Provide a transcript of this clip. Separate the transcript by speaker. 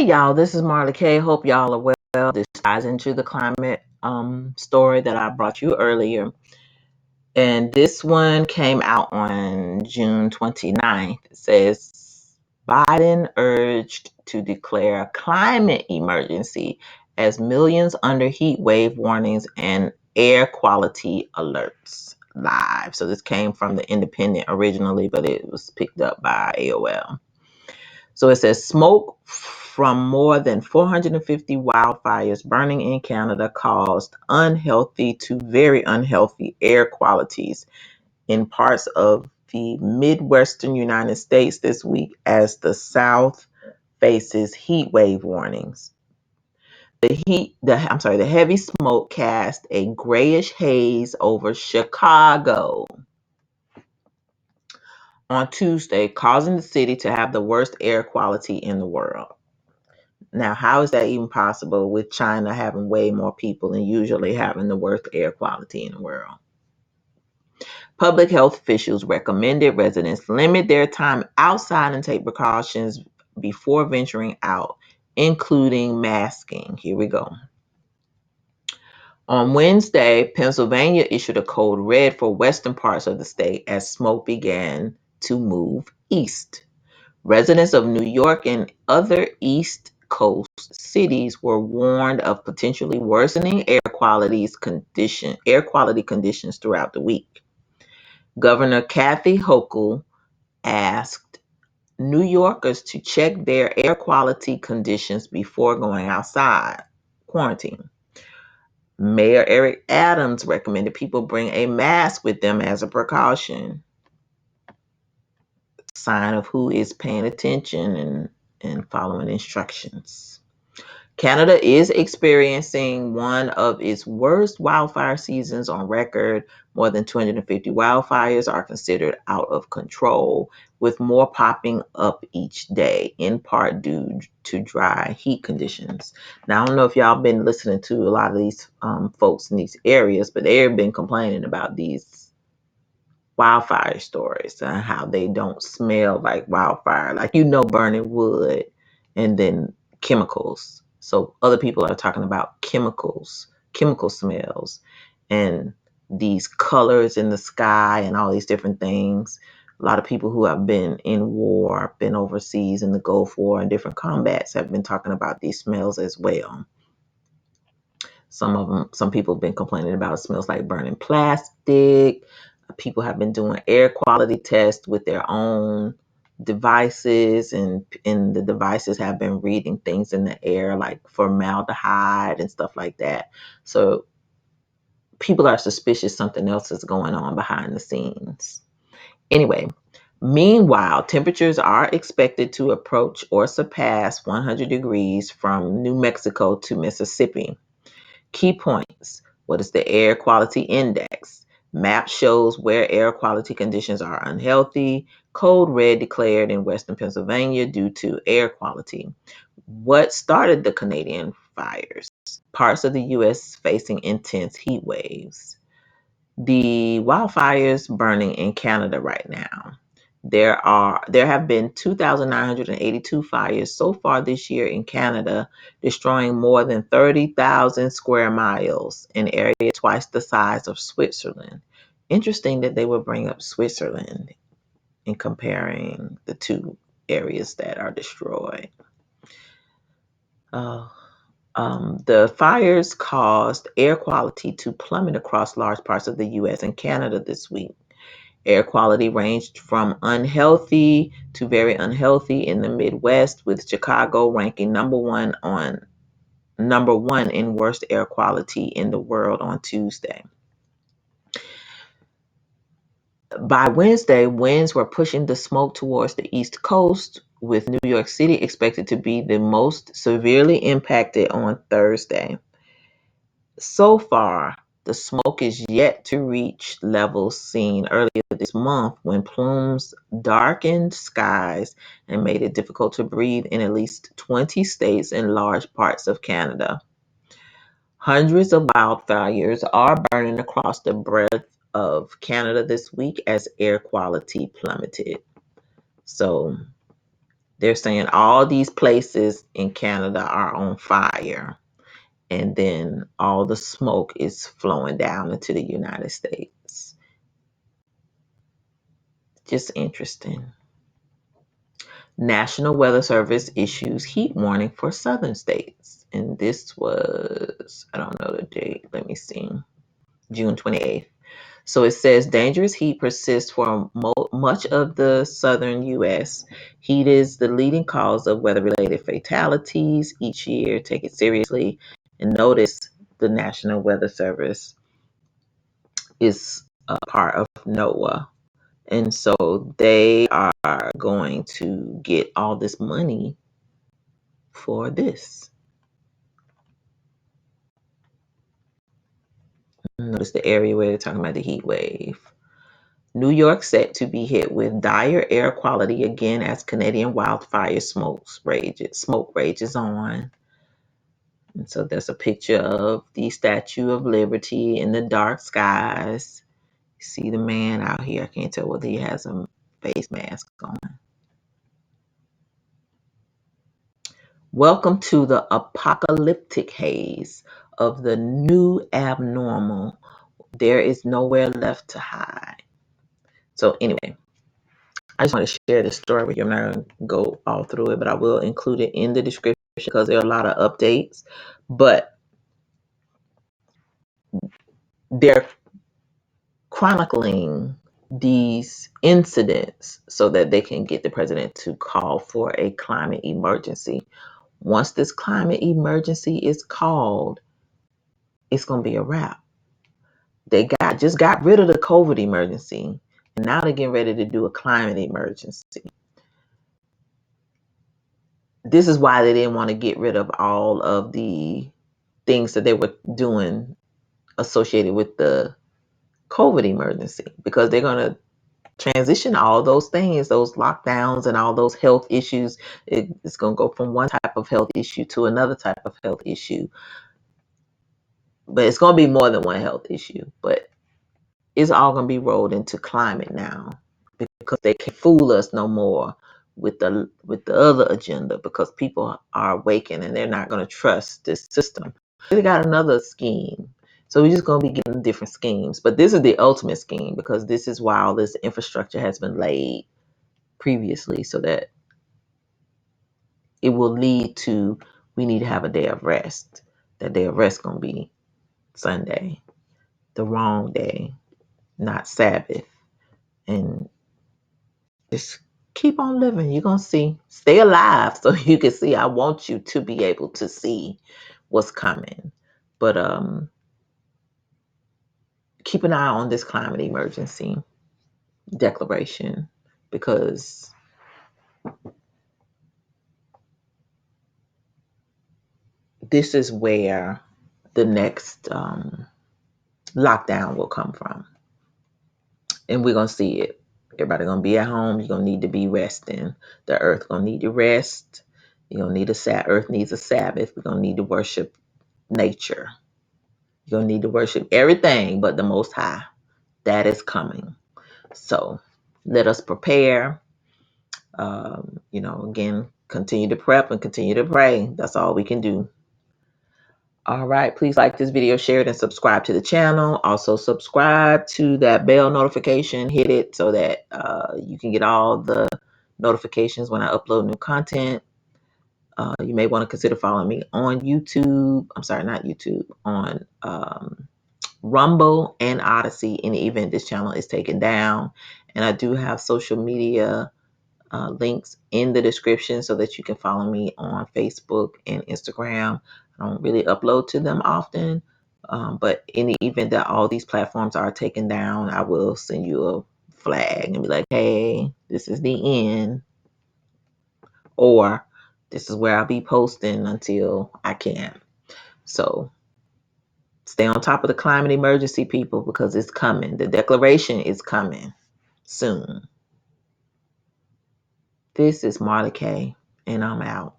Speaker 1: y'all, this is Marla Kay. Hope y'all are well. This ties into the climate story that I brought you earlier. And this one came out on June 29th. It says Biden urged to declare a climate emergency as millions under heat wave warnings and air quality alerts live. So this came from the Independent originally, but it was picked up by AOL. So it says smoke from more than 450 wildfires burning in Canada caused unhealthy to very unhealthy air qualities in parts of the Midwestern United States this week as the South faces heat wave warnings. The heavy smoke cast a grayish haze over Chicago on Tuesday, causing the city to have the worst air quality in the world. Now, how is that even possible with China having way more people and usually having the worst air quality in the world? Public health officials recommended residents limit their time outside and take precautions before venturing out, including masking. Here we go. On Wednesday, Pennsylvania issued a code red for western parts of the state as smoke began to move east. Residents of New York and other East Coast cities were warned of potentially worsening air quality conditions throughout the week. Governor Kathy Hochul asked New Yorkers to check their air quality conditions before going outside quarantine. Mayor Eric Adams recommended people bring a mask with them as a precaution. Sign of who is paying attention and following instructions. Canada is experiencing one of its worst wildfire seasons on record. More than 250 wildfires are considered out of control, with more popping up each day, in part due to dry heat conditions. Now, I don't know if y'all been listening to a lot of these folks in these areas, but they've been complaining about these wildfire stories and how they don't smell like wildfire, like burning wood and then chemicals. So other people are talking about chemical smells, and these colors in the sky and all these different things. A lot of people who have been in war, been overseas in the Gulf War and different combats have been talking about these smells as well. Some people have been complaining about it smells like burning plastic. People have been doing air quality tests with their own devices, and the devices have been reading things in the air like formaldehyde and stuff like that. So people are suspicious something else is going on behind the scenes. Anyway, meanwhile, temperatures are expected to approach or surpass 100 degrees from New Mexico to Mississippi. Key points. What is the air quality index? Map shows where air quality conditions are unhealthy. Code red declared in Western Pennsylvania due to air quality. What started the Canadian fires? Parts of the U.S. facing intense heat waves. The wildfires burning in Canada right now. There have been 2,982 fires so far this year in Canada, destroying more than 30,000 square miles, an area twice the size of Switzerland. Interesting that they would bring up Switzerland in comparing the two areas that are destroyed. The fires caused air quality to plummet across large parts of the U.S. and Canada this week. Air quality ranged from unhealthy to very unhealthy in the Midwest, with Chicago ranking number one in worst air quality in the world on Tuesday. By Wednesday, winds were pushing the smoke towards the East Coast, with New York City expected to be the most severely impacted on Thursday. So far, the smoke is yet to reach levels seen earlier this month when plumes darkened skies and made it difficult to breathe in at least 20 states and large parts of Canada. Hundreds of wildfires are burning across the breadth of Canada this week as air quality plummeted. So They're saying all these places in Canada are on fire, and then all the smoke is flowing down into the United States. Just interesting. National Weather Service issues heat warning for southern states. And this was, I don't know the date, let me see, June 28th. So it says dangerous heat persists for much of the southern U.S. Heat is the leading cause of weather-related fatalities each year. Take it seriously. And notice the National Weather Service is a part of NOAA. And so they are going to get all this money for this. Notice the area where they're talking about the heat wave. New York set to be hit with dire air quality again as Canadian wildfire smoke rages on. And so there's a picture of the Statue of Liberty in the dark skies. You see the man out here. I can't tell whether he has a face mask on. Welcome to the apocalyptic haze of the new abnormal. There is nowhere left to hide. So anyway, I just want to share this story with you. I'm not going to go all through it, but I will include it in the description because there are a lot of updates. But they're chronicling these incidents so that they can get the president to call for a climate emergency. Once this climate emergency is called, it's going to be a wrap. They just got rid of the COVID emergency, and now they're getting ready to do a climate emergency. This is why they didn't want to get rid of all of the things that they were doing associated with the COVID emergency, because they're going to transition all those things, those lockdowns and all those health issues. It's going to go from one type of health issue to another type of health issue. But it's going to be more than one health issue. But it's all going to be rolled into climate now, because they can't fool us no more with the other agenda, because people are awakened and they're not going to trust this system. They got another scheme. So we're just going to be getting different schemes. But this is the ultimate scheme, because this is why all this infrastructure has been laid previously, so that it will lead to, we need to have a day of rest. That day of rest going to be Sunday, the wrong day, not Sabbath. And just keep on living. You're going to see. Stay alive so you can see. I want you to be able to see what's coming. But keep an eye on this climate emergency declaration, because this is where the next lockdown will come from. And we're going to see it. Everybody going to be at home. You're going to need to be resting. The earth going to need to rest. You're going to need earth needs a Sabbath. We're going to need to worship nature. You're going to need to worship everything but the Most High. That is coming. So let us prepare. Again, continue to prep and continue to pray. That's all we can do. All right, please like this video, share it, and subscribe to the channel. Also subscribe to that bell notification. Hit it so that you can get all the notifications when I upload new content. You may want to consider following me on YouTube. I'm sorry, not YouTube. On Rumble and Odyssey in the event this channel is taken down. And I do have social media links in the description so that you can follow me on Facebook and Instagram. I don't really upload to them often, but in the event that all these platforms are taken down, I will send you a flag and be like, hey, this is the end, or this is where I'll be posting until I can. So stay on top of the climate emergency, people, because it's coming. The declaration is coming soon. This is Marla K, and I'm out.